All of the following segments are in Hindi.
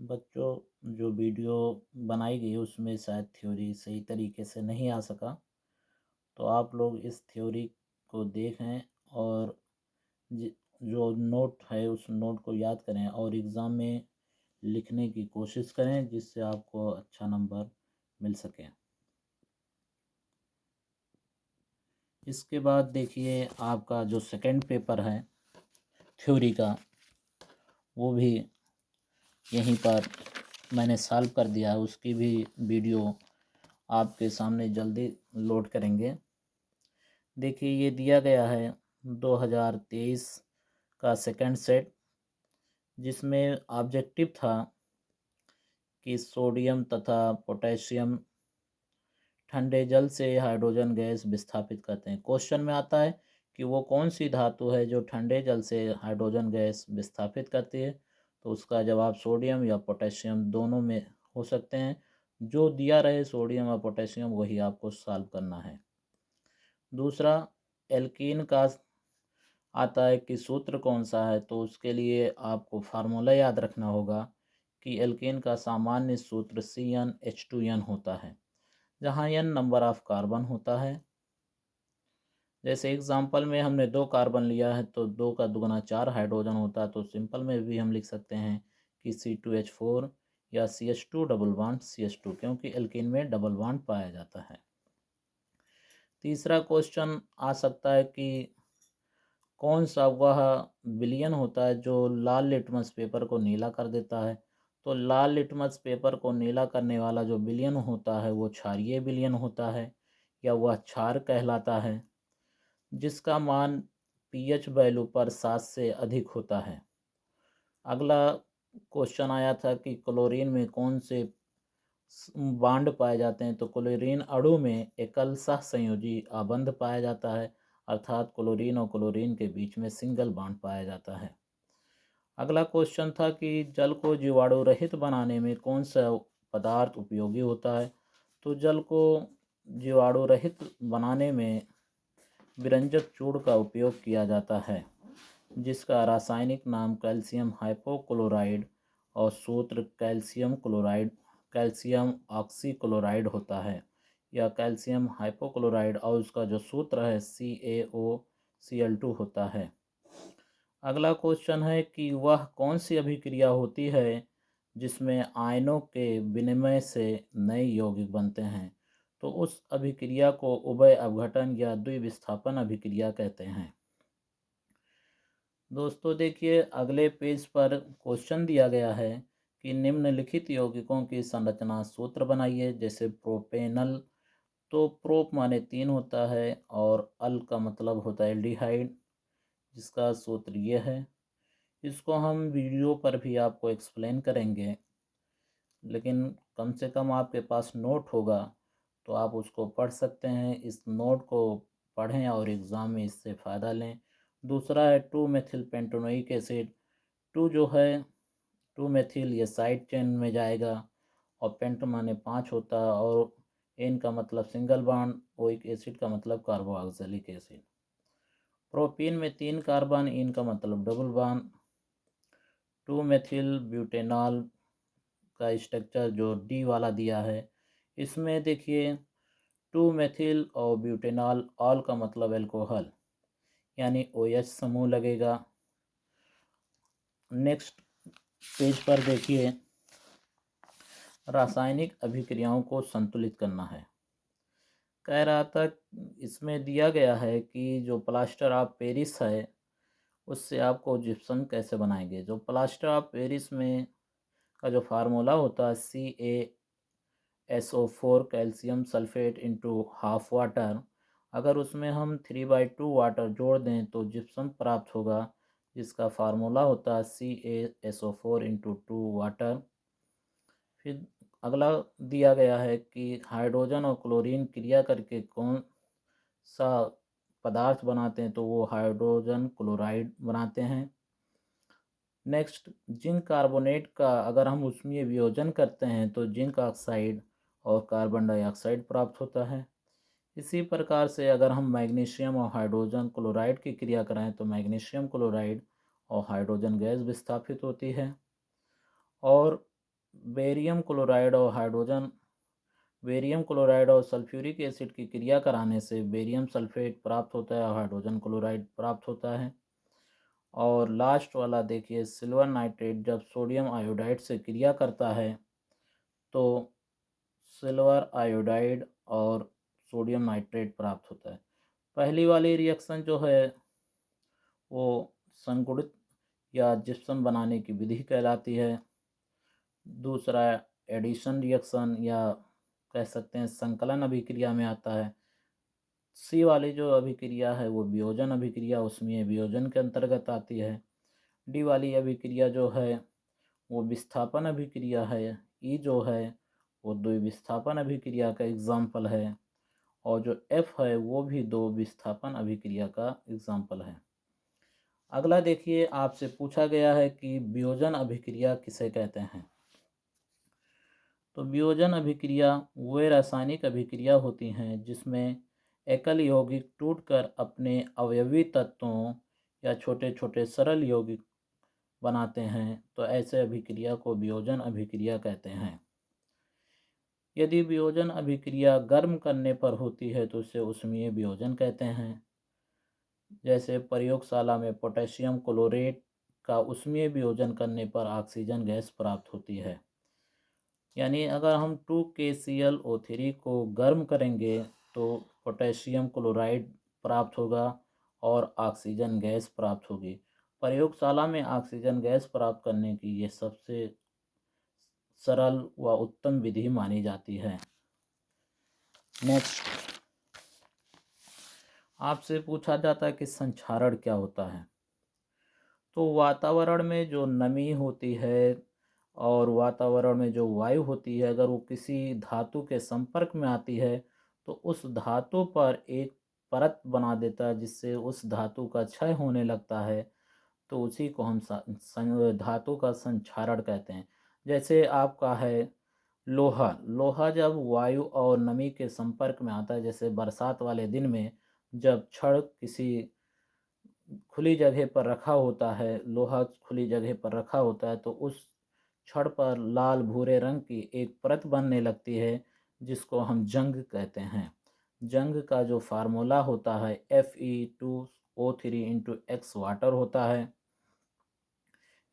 बच्चों, जो वीडियो बनाई गई उसमें शायद थ्योरी सही तरीके से नहीं आ सका, तो आप लोग इस थ्योरी को देखें और जो नोट है उस नोट को याद करें और एग्ज़ाम में लिखने की कोशिश करें जिससे आपको अच्छा नंबर मिल सके। इसके बाद देखिए आपका जो सेकंड पेपर है थ्योरी का, वो भी यहीं पर मैंने सॉल्व कर दिया है। उसकी भी वीडियो आपके सामने जल्दी लोड करेंगे। देखिए ये दिया गया है 2023 का सेकंड सेट, जिसमें ऑब्जेक्टिव था कि सोडियम तथा पोटेशियम ठंडे जल से हाइड्रोजन गैस विस्थापित करते हैं। क्वेश्चन में आता है कि वो कौन सी धातु है जो ठंडे जल से हाइड्रोजन गैस विस्थापित करती है, तो उसका जवाब सोडियम या पोटेशियम दोनों में हो सकते हैं। जो दिया रहे सोडियम या पोटेशियम वही आपको सॉल्व करना है। दूसरा, एल्कीन का आता है कि सूत्र कौन सा है, तो उसके लिए आपको फार्मूला याद रखना होगा कि एल्केन का सामान्य सूत्र CnH2n होता है, जहाँ n नंबर ऑफ कार्बन होता है। जैसे एग्जांपल में हमने 2 कार्बन लिया है तो 2 का दुगना 4 हाइड्रोजन होता है, तो सिंपल में भी हम लिख सकते हैं कि C2H4 या CH2 डबल बॉन्ड CH2, क्योंकि एल्केन में डबल बॉन्ड पाया जाता है। तीसरा क्वेश्चन आ सकता है कि कौन सा वह विलयन होता है जो लाल लिटमस पेपर को नीला कर देता है, तो लाल लिटमस पेपर को नीला करने वाला जो विलयन होता है वो क्षारीय विलयन होता है या वह क्षार कहलाता है, जिसका मान पीएच वैल्यू पर 7 से अधिक होता है। अगला क्वेश्चन आया था कि क्लोरीन में कौन से बांड पाए जाते हैं, तो क्लोरीन अणु में एकल सह संयोजी आबंध पाया जाता है, अर्थात क्लोरीन और क्लोरीन के बीच में सिंगल बॉन्ड पाया जाता है। अगला क्वेश्चन था कि जल को जीवाणु रहित बनाने में कौन सा पदार्थ उपयोगी होता है, तो जल को जीवाणु रहित बनाने में विरंजक चूर्ण का उपयोग किया जाता है, जिसका रासायनिक नाम कैल्शियम हाइपोक्लोराइड और सूत्र कैल्शियम क्लोराइड कैल्शियम ऑक्सीक्लोराइड होता है, या कैल्शियम हाइपोक्लोराइड और उसका जो सूत्र है CaOCl2 होता है। अगला क्वेश्चन है कि वह कौन सी अभिक्रिया होती है जिसमें आयनों के विनिमय से नए यौगिक बनते हैं, तो उस अभिक्रिया को उभय अपघटन या द्विविस्थापन अभिक्रिया कहते हैं। दोस्तों देखिए अगले पेज पर क्वेश्चन दिया गया है कि निम्नलिखित यौगिकों की संरचना सूत्र बनाइए। जैसे प्रोपेनल, तो प्रोप माने 3 होता है और अल का मतलब होता है एल्डिहाइड, जिसका सूत्र ये है। इसको हम वीडियो पर भी आपको एक्सप्लेन करेंगे, लेकिन कम से कम आपके पास नोट होगा तो आप उसको पढ़ सकते हैं। इस नोट को पढ़ें और एग्ज़ाम में इससे फ़ायदा लें। दूसरा है 2 मेथिल पेंटोनोइक एसिड। 2 जो है 2 मेथिल, ये साइड चेन में जाएगा और पेंट माने 5 होता है और एन का मतलब सिंगल बॉन्ड, ओइक एसिड का मतलब कार्बोक्सिलिक एसिड। प्रोपीन में 3 कार्बन, इन का मतलब डबल बॉन्ड। 2 मेथिल ब्यूटेनॉल का स्ट्रक्चर जो डी वाला दिया है, इसमें देखिए 2 मेथिल और ब्यूटेनॉल, ऑल का मतलब एल्कोहल, यानी OH समूह लगेगा। नेक्स्ट पेज पर देखिए रासायनिक अभिक्रियाओं को संतुलित करना है। कह रहा था इसमें दिया गया है कि जो प्लास्टर ऑफ पेरिस है उससे आपको जिप्सम कैसे बनाएंगे। जो प्लास्टर ऑफ पेरिस में का जो फार्मूला होता है CaSO4 calcium sulphate into half water, अगर उसमें हम 3/2 वाटर जोड़ दें तो जिप्सम प्राप्त होगा, जिसका फार्मूला होता है CaSO4 इंटू 2 वाटर। फिर अगला दिया गया है कि हाइड्रोजन और क्लोरीन क्रिया करके कौन सा पदार्थ बनाते हैं, तो वो हाइड्रोजन क्लोराइड बनाते हैं। नेक्स्ट, जिंक कार्बोनेट का अगर हम उसमें वियोजन करते हैं तो जिंक ऑक्साइड और कार्बन डाइऑक्साइड प्राप्त होता है। इसी प्रकार से अगर हम मैग्नीशियम और हाइड्रोजन क्लोराइड की क्रिया कराएं तो मैग्नीशियम क्लोराइड और हाइड्रोजन गैस विस्थापित होती है। और बेरियम क्लोराइड और हाइड्रोजन बेरियम क्लोराइड और सल्फ्यूरिक एसिड की क्रिया कराने से बेरियम सल्फेट प्राप्त होता है और हाइड्रोजन क्लोराइड प्राप्त होता है। और लास्ट वाला देखिए, सिल्वर नाइट्रेट जब सोडियम आयोडाइड से क्रिया करता है तो सिल्वर आयोडाइड और सोडियम नाइट्रेट प्राप्त होता है। पहली वाली रिएक्शन जो है वो संगुणित या जिप्सम बनाने की विधि कहलाती है। दूसरा एडिशन रिएक्शन या कह सकते हैं संकलन अभिक्रिया में आता है। सी वाली जो अभिक्रिया है वो वियोजन अभिक्रिया, उसमें वियोजन के अंतर्गत आती है। डी वाली अभिक्रिया जो है वो विस्थापन अभिक्रिया है। ई जो है वो द्विविस्थापन अभिक्रिया का एग्जाम्पल है। और जो एफ है वो भी दो विस्थापन अभिक्रिया का एग्जाम्पल है। अगला देखिए, आपसे पूछा गया है कि वियोजन अभिक्रिया किसे कहते हैं। तो वियोजन अभिक्रिया वे रासायनिक अभिक्रिया होती हैं जिसमें एकल यौगिक टूटकर अपने अवयवी तत्वों या छोटे छोटे सरल यौगिक बनाते हैं, तो ऐसे अभिक्रिया को वियोजन अभिक्रिया कहते हैं। यदि वियोजन अभिक्रिया गर्म करने पर होती है तो उसे ऊष्मीय वियोजन कहते हैं। जैसे प्रयोगशाला में पोटेशियम क्लोरेट का ऊष्मीय वियोजन करने पर ऑक्सीजन गैस प्राप्त होती है। यानी अगर हम 2KClO3 को गर्म करेंगे तो पोटेशियम क्लोराइड प्राप्त होगा और ऑक्सीजन गैस प्राप्त होगी। प्रयोगशाला में ऑक्सीजन गैस प्राप्त करने की ये सबसे सरल व उत्तम विधि मानी जाती है। नेक्स्ट, आपसे पूछा जाता है कि संक्षारण क्या होता है। तो वातावरण में जो नमी होती है और वातावरण में जो वायु होती है, अगर वो किसी धातु के संपर्क में आती है तो उस धातु पर एक परत बना देता है जिससे उस धातु का क्षय होने लगता है, तो उसी को हम धातु का संक्षारण कहते हैं। जैसे आपका है लोहा। लोहा जब वायु और नमी के संपर्क में आता है, जैसे बरसात वाले दिन में जब छड़ किसी खुली जगह पर रखा होता है, लोहा खुली जगह पर रखा होता है, तो उस छड़ पर लाल भूरे रंग की एक परत बनने लगती है जिसको हम जंग कहते हैं। जंग का जो फार्मूला होता है Fe2O3 × X वाटर होता है।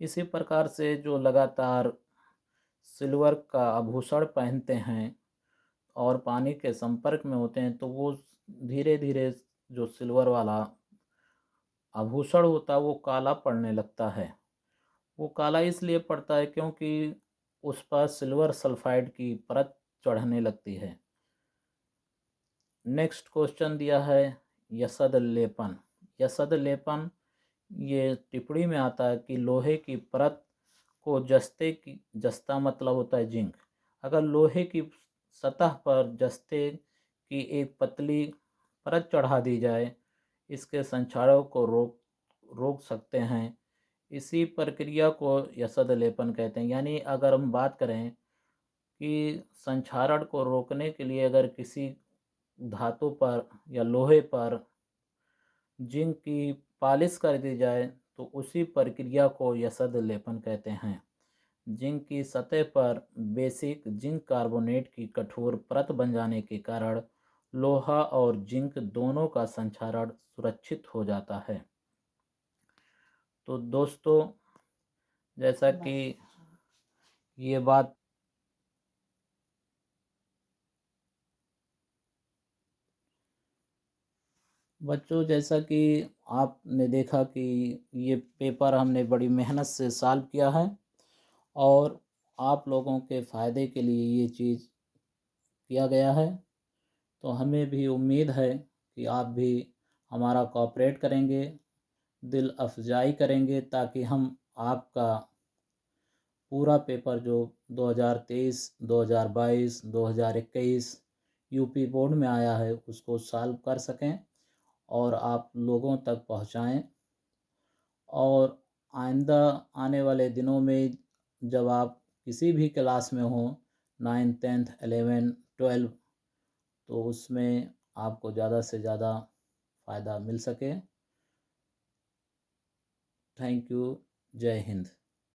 इसी प्रकार से जो लगातार सिल्वर का आभूषण पहनते हैं और पानी के संपर्क में होते हैं तो वो धीरे धीरे जो सिल्वर वाला आभूषण होता है वो काला पड़ने लगता है। वो काला इसलिए पड़ता है क्योंकि उस पर सिल्वर सल्फाइड की परत चढ़ने लगती है। नेक्स्ट क्वेश्चन दिया है यसद लेपन। यसद लेपन ये टिप्पणी में आता है कि लोहे की परत को जस्ता मतलब होता है जिंक। अगर लोहे की सतह पर जस्ते की एक पतली परत चढ़ा दी जाए, इसके संक्षारण को रोक सकते हैं। इसी प्रक्रिया को यसद लेपन कहते हैं। यानी अगर हम बात करें कि संक्षारण को रोकने के लिए अगर किसी धातु पर या लोहे पर जिंक की पालिश कर दी जाए तो उसी प्रक्रिया को यसद लेपन कहते हैं। जिंक की सतह पर बेसिक जिंक कार्बोनेट की कठोर परत बन जाने के कारण लोहा और जिंक दोनों का संक्षारण सुरक्षित हो जाता है। तो दोस्तों, जैसा कि ये बात बच्चों, जैसा कि आपने देखा कि ये पेपर हमने बड़ी मेहनत से सॉल्व किया है और आप लोगों के फ़ायदे के लिए ये चीज़ किया गया है। तो हमें भी उम्मीद है कि आप भी हमारा कोऑपरेट करेंगे, दिल अफजाई करेंगे, ताकि हम आपका पूरा पेपर जो 2023, 2022, 2021 यूपी बोर्ड में आया है उसको सॉल्व कर सकें और आप लोगों तक पहुंचाएं। और आइंदा आने वाले दिनों में जब आप किसी भी क्लास में हों, 9th, 10th, 11th, 12th, तो उसमें आपको ज़्यादा से ज़्यादा फ़ायदा मिल सके। Thank you. जय हिंद।